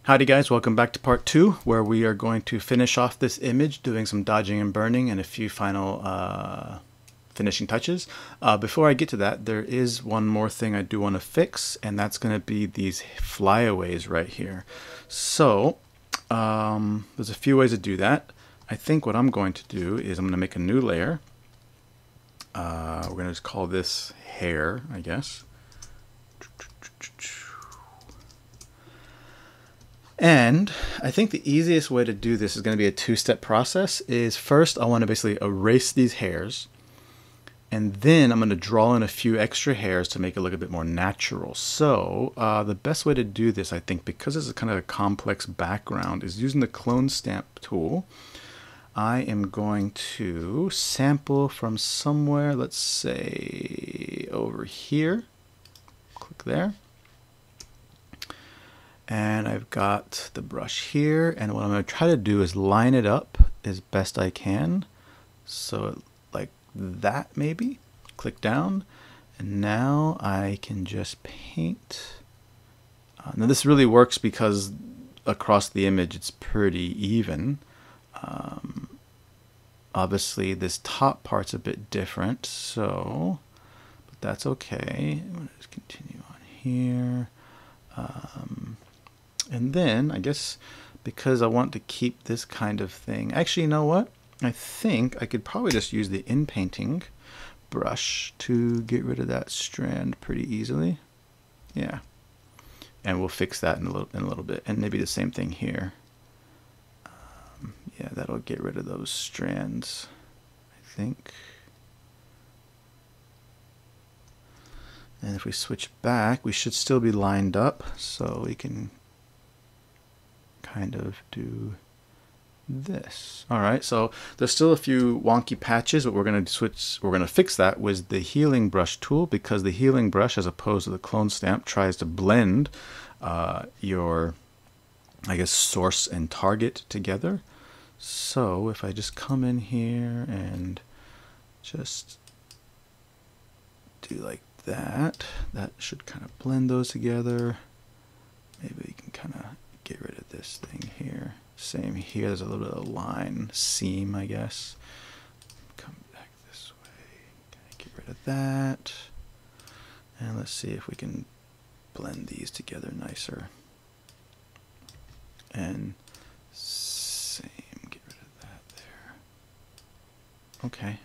Howdy guys, welcome back to part 2 where we are going to finish off this image doing some dodging and burning and a few final finishing touches. Before I get to that, there is one more thing I do want to fix, and that's going to be these flyaways right here. So there's a few ways to do that. I think what I'm going to do is I'm going to make a new layer. We're going to just call this hair, I guess. And I think the easiest way to do this is going to be a two-step process. Is first I want to basically erase these hairs, and then I'm going to draw in a few extra hairs to make it look a bit more natural. So the best way to do this, I think, because this is kind of a complex background, is using the clone stamp tool. I am going to sample from somewhere, let's say over here. Click there. And I've got the brush here, and what I'm going to try to do is line it up as best I can. So like that maybe. Click down, and now I can just paint. Now this really works because across the image it's pretty even. Obviously this top part's a bit different, so but that's okay. I'm going to just continue on here. And then, I guess, because I want to keep this kind of thing... Actually, you know what? I think I could probably just use the in-painting brush to get rid of that strand pretty easily. Yeah. And we'll fix that in a little bit. And maybe the same thing here. Yeah, that'll get rid of those strands, I think. And if we switch back, we should still be lined up, so we can kind of do this. All right, so there's still a few wonky patches, but we're going to fix that with the healing brush tool, because the healing brush, as opposed to the clone stamp, tries to blend your, I guess, source and target together. So if I just come in here and just do like that, that should kind of blend those together. Maybe we can kind of get rid of this thing here. Same here, there's a little bit of line seam, I guess. Come back this way, get rid of that. And let's see if we can blend these together nicer. And same, get rid of that there. Okay,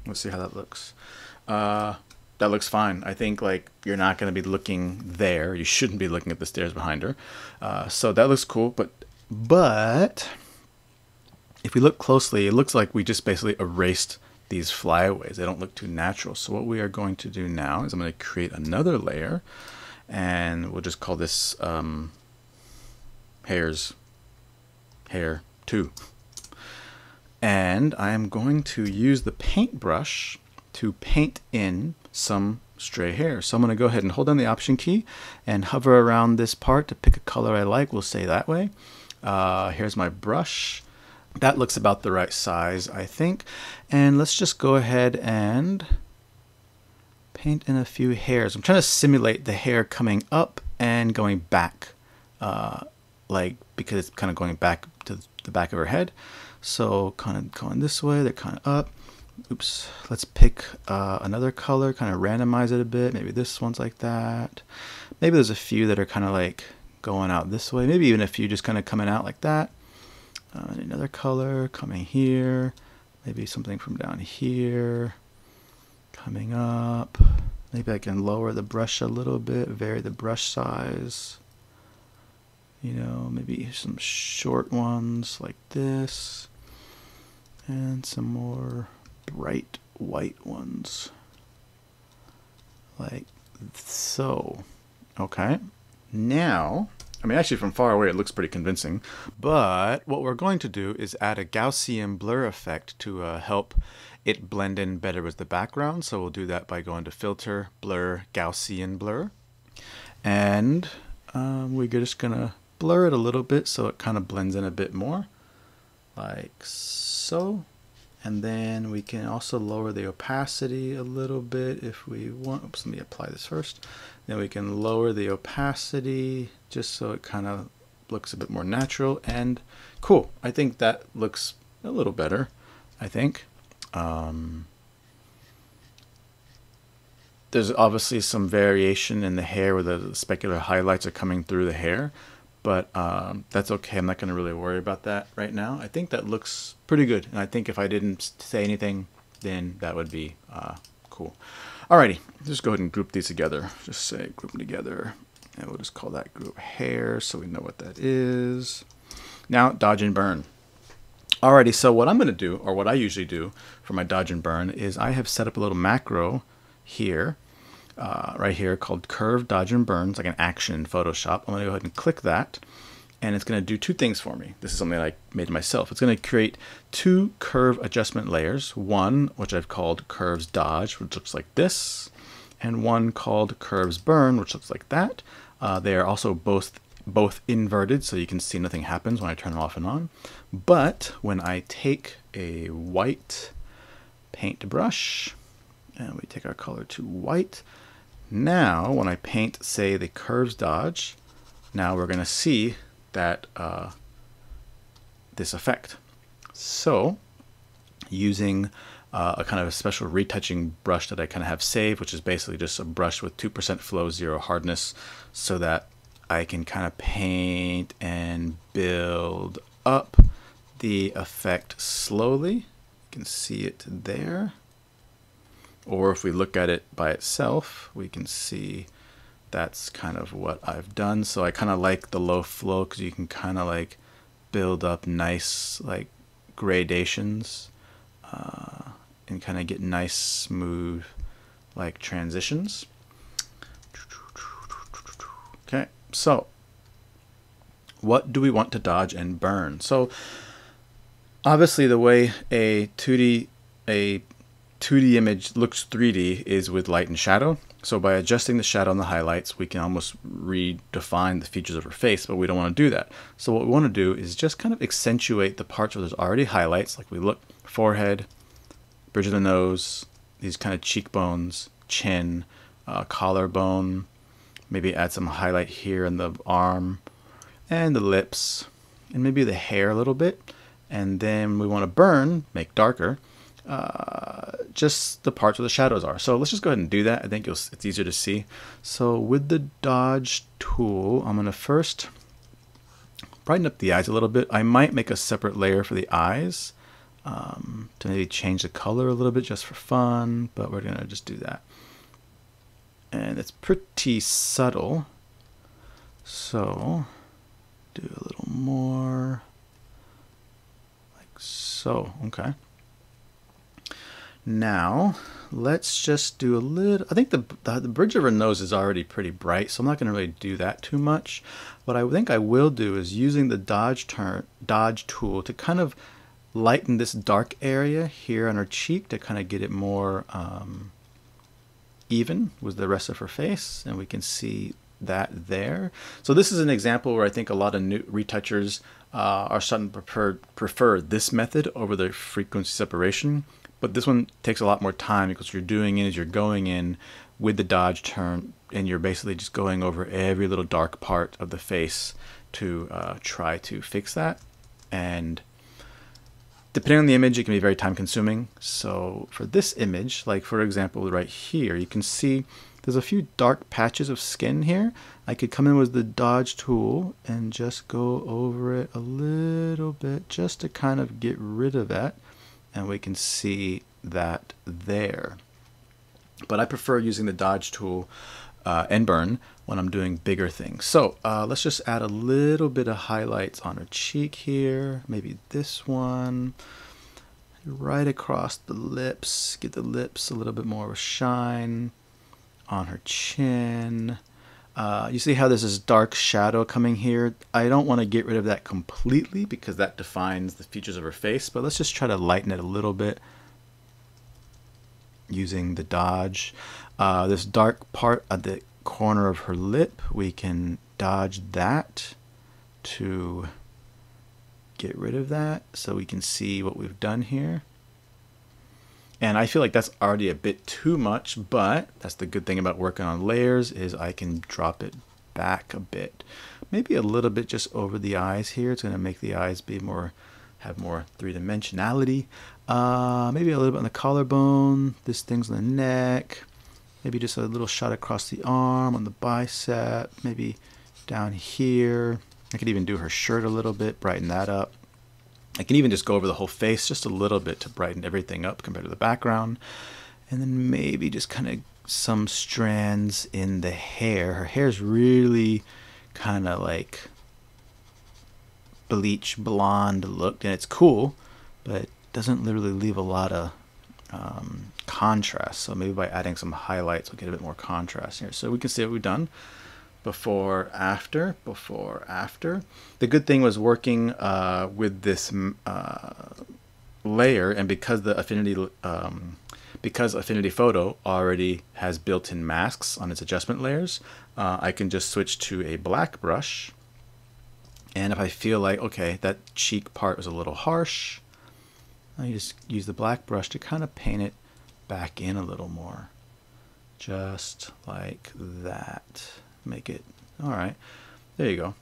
let's see how that looks. That looks fine. I think like you're not going to be looking there. You shouldn't be looking at the stairs behind her. So that looks cool. But if we look closely, it looks like we just basically erased these flyaways. They don't look too natural. So what we are going to do now is I'm going to create another layer, and we'll just call this hair 2. And I am going to use the paintbrush to paint in some stray hair. So I'm going to go ahead and hold down the Option key and hover around this part to pick a color I like. We'll say that way. Here's my brush. That looks about the right size, I think. And let's just go ahead and paint in a few hairs. I'm trying to simulate the hair coming up and going back, like because it's kind of going back to the back of her head. So kind of going this way, they're kind of up. Oops, let's pick another color, kind of randomize it a bit. Maybe this one's like that. Maybe there's a few that are kind of like going out this way. Maybe even a few just kind of coming out like that. Another color coming here. Maybe something from down here coming up. Maybe I can lower the brush a little bit, vary the brush size. You know, maybe some short ones like this. And some more bright white ones like so. Okay, now, I mean, actually from far away it looks pretty convincing, but what we're going to do is add a Gaussian blur effect to help it blend in better with the background. So we'll do that by going to Filter, Blur, Gaussian Blur, and we're just gonna blur it a little bit so it kind of blends in a bit more, like so. And then we can also lower the opacity a little bit if we want. Oops, let me apply this first. Then we can lower the opacity just so it kind of looks a bit more natural and cool. I think that looks a little better, I think. There's obviously some variation in the hair where the specular highlights are coming through the hair, but that's okay. I'm not going to really worry about that right now. I think that looks pretty good, and I think if I didn't say anything, then that would be cool. Alrighty, just go ahead and group these together. Just say group them together, and we'll just call that group hair so we know what that is. Now, dodge and burn. Alrighty, so what I'm going to do, or what I usually do for my dodge and burn, is I have set up a little macro here, right here, called curve dodge and burn. It's like an action in Photoshop. I'm going to go ahead and click that, and it's going to do two things for me. This is something that I made myself. It's going to create two curve adjustment layers, one which I've called curves dodge, which looks like this, and one called curves burn, which looks like that. They are also both inverted, so you can see nothing happens when I turn them off and on. But when I take a white paintbrush and we take our color to white, now when I paint, say, the curves dodge, now we're going to see that this effect. So using a kind of a special retouching brush that I kind of have saved, which is basically just a brush with 2% flow, 0 hardness, so that I can kind of paint and build up the effect slowly. You can see it there. Or if we look at it by itself, we can see that's kind of what I've done. So I kind of like the low flow because you can kind of like build up nice like gradations and kind of get nice smooth like transitions. Okay, so what do we want to dodge and burn? So obviously the way a 2D image looks 3D is with light and shadow. So by adjusting the shadow and the highlights, we can almost redefine the features of her face, but we don't want to do that. So what we want to do is just kind of accentuate the parts where there's already highlights, like we look forehead, bridge of the nose, these kind of cheekbones, chin, collarbone, maybe add some highlight here in the arm and the lips and maybe the hair a little bit. And then we want to burn, make darker, just the parts where the shadows are. So let's just go ahead and do that. I think it's easier to see. So with the dodge tool, I'm going to first brighten up the eyes a little bit. I might make a separate layer for the eyes to maybe change the color a little bit just for fun, but we're going to just do that. And it's pretty subtle. So do a little more like so. Okay. Now let's just do a little. I think the bridge of her nose is already pretty bright, so I'm not going to really do that too much. What I think I will do is using the dodge tool to kind of lighten this dark area here on her cheek to kind of get it more even with the rest of her face, and we can see that there. So this is an example where I think a lot of new retouchers are starting to prefer this method over the frequency separation. But this one takes a lot more time because what you're doing is you're going in with the dodge turn and you're basically just going over every little dark part of the face to try to fix that. And depending on the image, it can be very time consuming. So for this image, like for example, right here, you can see there's a few dark patches of skin here. I could come in with the dodge tool and just go over it a little bit just to kind of get rid of that. And we can see that there. But I prefer using the dodge tool and burn when I'm doing bigger things. So let's just add a little bit of highlights on her cheek here. Maybe this one. Right across the lips. Get the lips a little bit more of a shine. On her chin. You see how there's this dark shadow coming here? I don't want to get rid of that completely because that defines the features of her face, but let's just try to lighten it a little bit using the dodge. This dark part at the corner of her lip, we can dodge that to get rid of that so we can see what we've done here. And I feel like that's already a bit too much, but that's the good thing about working on layers is I can drop it back a bit. Maybe a little bit just over the eyes here. It's going to make the eyes be have more three-dimensionality. Maybe a little bit on the collarbone. This thing's on the neck. Maybe just a little shot across the arm, on the bicep. Maybe down here. I could even do her shirt a little bit, brighten that up. I can even just go over the whole face just a little bit to brighten everything up compared to the background. And then maybe just kind of some strands in the hair. Her hair's really kind of like bleach blonde look, and it's cool, but it doesn't literally leave a lot of contrast. So maybe by adding some highlights we'll get a bit more contrast here. So we can see what we've done. Before, after, before, after. The good thing was working with this layer, and because the Affinity Photo already has built-in masks on its adjustment layers, I can just switch to a black brush. And if I feel like, okay, that cheek part was a little harsh, I just use the black brush to kind of paint it back in a little more. Just like that. Make it, all right, there you go.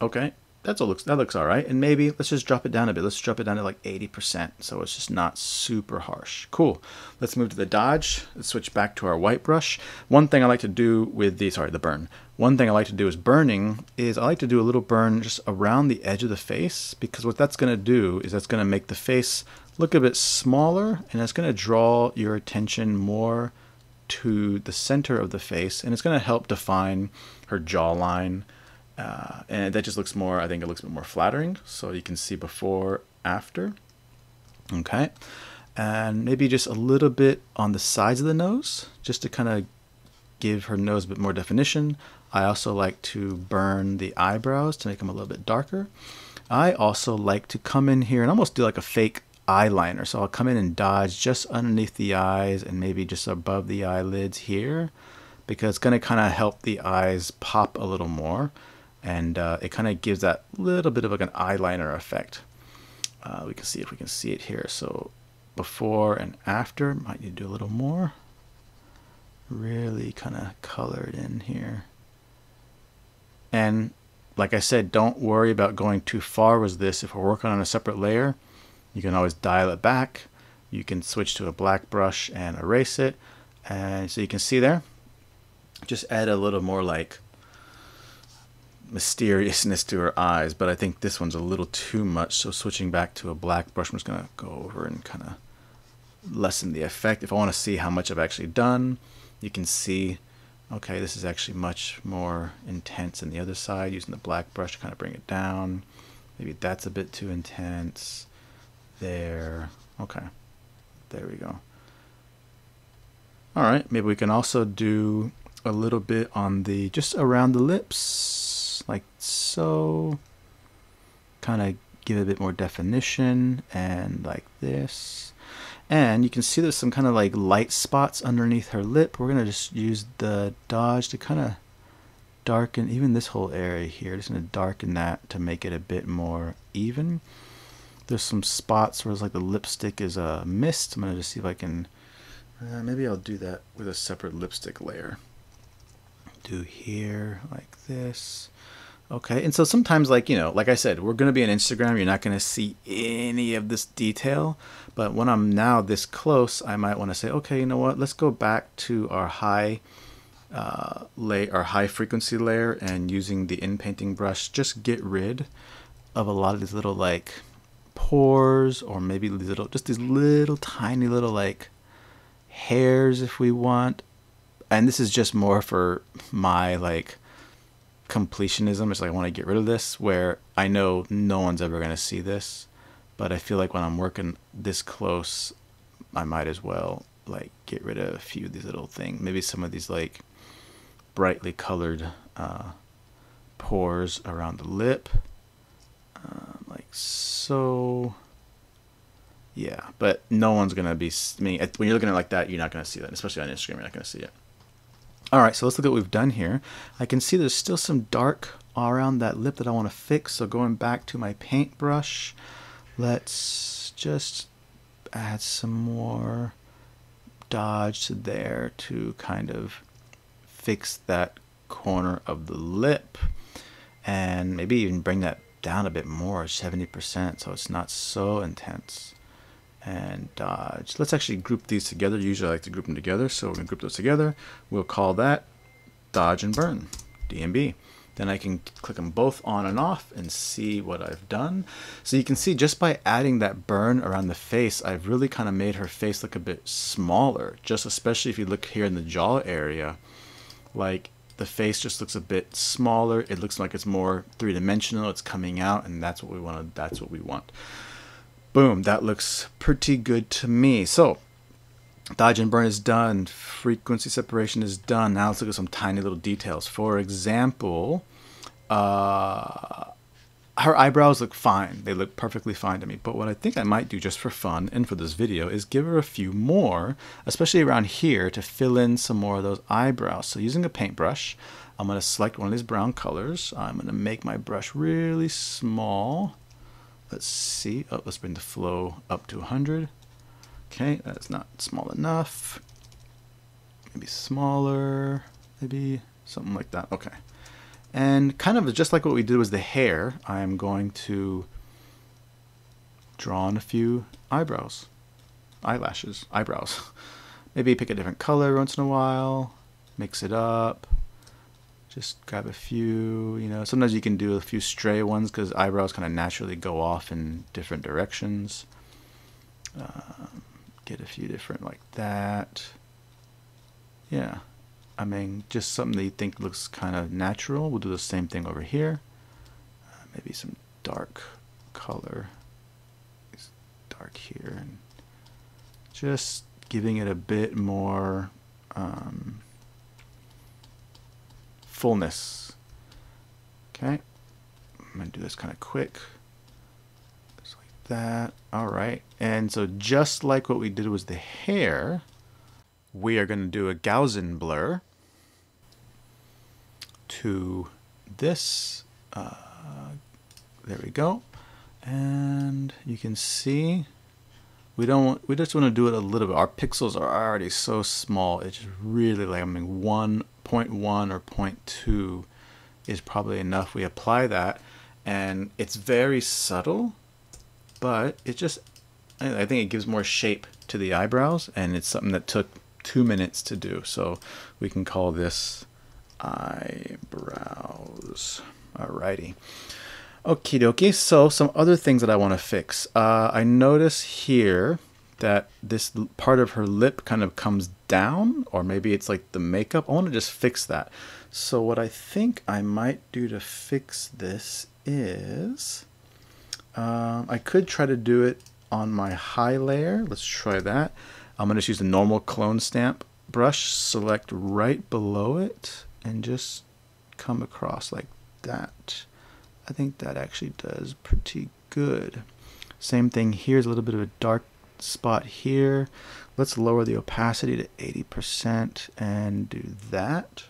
Okay, that looks all right. And maybe let's just drop it down a bit. Let's drop it down to like 80%, so it's just not super harsh. Cool. Let's move to the dodge. Let's switch back to our white brush. One thing I like to do with the burn. One thing I like to do is burning is I like to do a little burn just around the edge of the face, because what that's going to do is that's going to make the face look a bit smaller, and it's going to draw your attention more to the center of the face, and it's going to help define her jawline, and that just looks more, I think it looks a bit more flattering. So you can see before, after. Okay, and maybe just a little bit on the sides of the nose, just to kind of give her nose a bit more definition. I also like to burn the eyebrows to make them a little bit darker. I also like to come in here and almost do like a fake eyeliner. So I'll come in and dodge just underneath the eyes and maybe just above the eyelids here, because it's going to kind of help the eyes pop a little more, and it kind of gives that little bit of like an eyeliner effect. We can see if we can see it here. So before and after, might need to do a little more. Really kind of color it in here. And like I said, don't worry about going too far with this. If we're working on a separate layer, you can always dial it back. You can switch to a black brush and erase it. And so you can see there, just add a little more like mysteriousness to her eyes. But I think this one's a little too much. So switching back to a black brush, I'm just going to go over and kind of lessen the effect. If I want to see how much I've actually done, you can see, okay, this is actually much more intense than the other side. Using the black brush to kind of bring it down. Maybe that's a bit too intense. There. Okay, there we go. All right, maybe we can also do a little bit on the, just around the lips, like so. Kind of give it a bit more definition, and like this. And you can see there's some kind of like light spots underneath her lip. We're gonna just use the dodge to kind of darken even this whole area here. Just gonna darken that to make it a bit more even. There's some spots where it's like the lipstick is a mist. I'm gonna just see if I can, maybe I'll do that with a separate lipstick layer. Do here like this. Okay, and so sometimes, like, you know, like I said, we're gonna be on Instagram, you're not gonna see any of this detail, but when I'm now this close, I might want to say, okay, you know what, let's go back to our high frequency layer, and using the in-painting brush, just get rid of a lot of these little like pores, or maybe these little tiny little like hairs if we want. And this is just more for my like completionism. It's like I want to get rid of this, where I know no one's ever going to see this, but I feel like when I'm working this close, I might as well like get rid of a few of these little things. Maybe some of these like brightly colored pores around the lip, like so. Yeah, but no one's gonna be. I mean, when you're looking at it like that, you're not gonna see that, especially on Instagram. You're not gonna see it. All right, so let's look at what we've done here. I can see there's still some dark around that lip that I want to fix. So going back to my paintbrush, let's just add some more dodge to there to kind of fix that corner of the lip, and maybe even bring that down a bit more, 70%, so it's not so intense. And dodge. Let's actually group these together. Usually I like to group them together, so we're going to group those together. We'll call that dodge and burn, DMB. Then I can click them both on and off and see what I've done. So you can see just by adding that burn around the face, I've really kind of made her face look a bit smaller, just especially if you look here in the jaw area. Like the face just looks a bit smaller. It looks like it's more three-dimensional. It's coming out, and that's what we want. That's what we want. Boom, that looks pretty good to me. So dodge and burn is done. Frequency separation is done. Now let's look at some tiny little details. For example, her eyebrows look fine. They look perfectly fine to me. But what I think I might do just for fun and for this video is give her a few more, especially around here, to fill in some more of those eyebrows. So using a paintbrush, I'm going to select one of these brown colors. I'm going to make my brush really small. Let's see. Oh, let's bring the flow up to 100. Okay, that's not small enough. Maybe smaller. Maybe something like that. Okay. And kind of just like what we did with the hair, I'm going to draw on a few eyebrows. Eyebrows. Maybe pick a different color once in a while. Mix it up. Just grab a few, you know, sometimes you can do a few stray ones because eyebrows kind of naturally go off in different directions. Get a few different like that. Yeah, I mean, just something that you think looks kind of natural. We'll do the same thing over here. Maybe some dark color. It's dark here. And just giving it a bit more fullness. Okay, I'm going to do this kind of quick. Just like that. All right. And so just like what we did with the hair, we are going to do a Gaussian blur to this. There we go. And you can see we just want to do it a little bit. Our pixels are already so small. It's really like, I mean, 1.1 or 0.2 is probably enough. We apply that and it's very subtle, but it just, I think it gives more shape to the eyebrows, and it's something that took 2 minutes to do. So we can call this eyebrows. Alrighty. Okie dokie. So some other things that I want to fix. I notice here that this part of her lip kind of comes down, or maybe it's like the makeup. I want to just fix that. So what I think I might do to fix this is I could try to do it on my high layer. Let's try that. I'm going to just use the normal clone stamp brush, select right below it, and just come across like that. I think that actually does pretty good. Same thing here, is a little bit of a dark spot here. Let's lower the opacity to 80% and do that.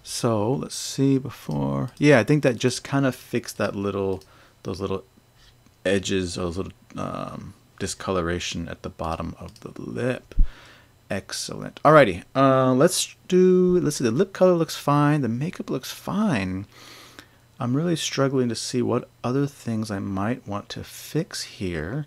So let's see before. Yeah, I think that just kind of fixed that those little edges, those little discoloration at the bottom of the lip. Excellent. Alrighty, let's see. The lip color looks fine. The makeup looks fine. I'm really struggling to see what other things I might want to fix here.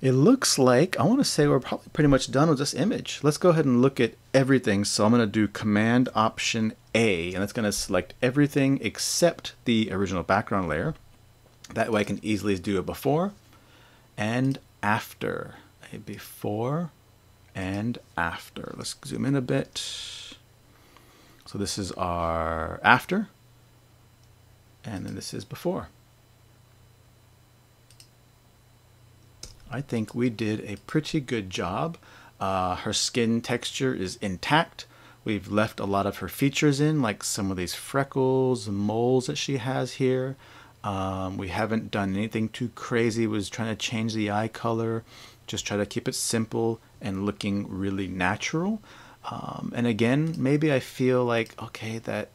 It looks like, I want to say we're probably pretty much done with this image. Let's go ahead and look at everything. So I'm going to do Command Option A, and it's going to select everything except the original background layer. That way I can easily do a before and after. A before and after. Let's zoom in a bit. So this is our after, and then this is before. I think we did a pretty good job. Her skin texture is intact. We've left a lot of her features in, like some of these freckles and moles that she has here. We haven't done anything too crazy. We was trying to change the eye color, just try to keep it simple and looking really natural. And again, maybe I feel like, okay, that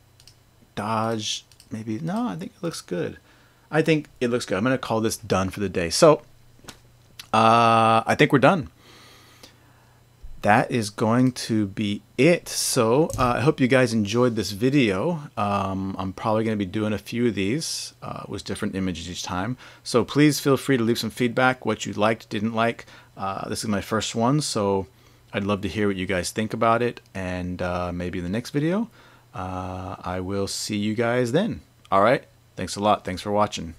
dodge, maybe, no, I think it looks good. I think it looks good. I'm going to call this done for the day. So I think we're done. that is going to be it. So I hope you guys enjoyed this video. I'm probably going to be doing a few of these with different images each time. So please feel free to leave some feedback, what you liked, didn't like. This is my first one, so I'd love to hear what you guys think about it. And maybe in the next video, I will see you guys then. All right. Thanks a lot. Thanks for watching.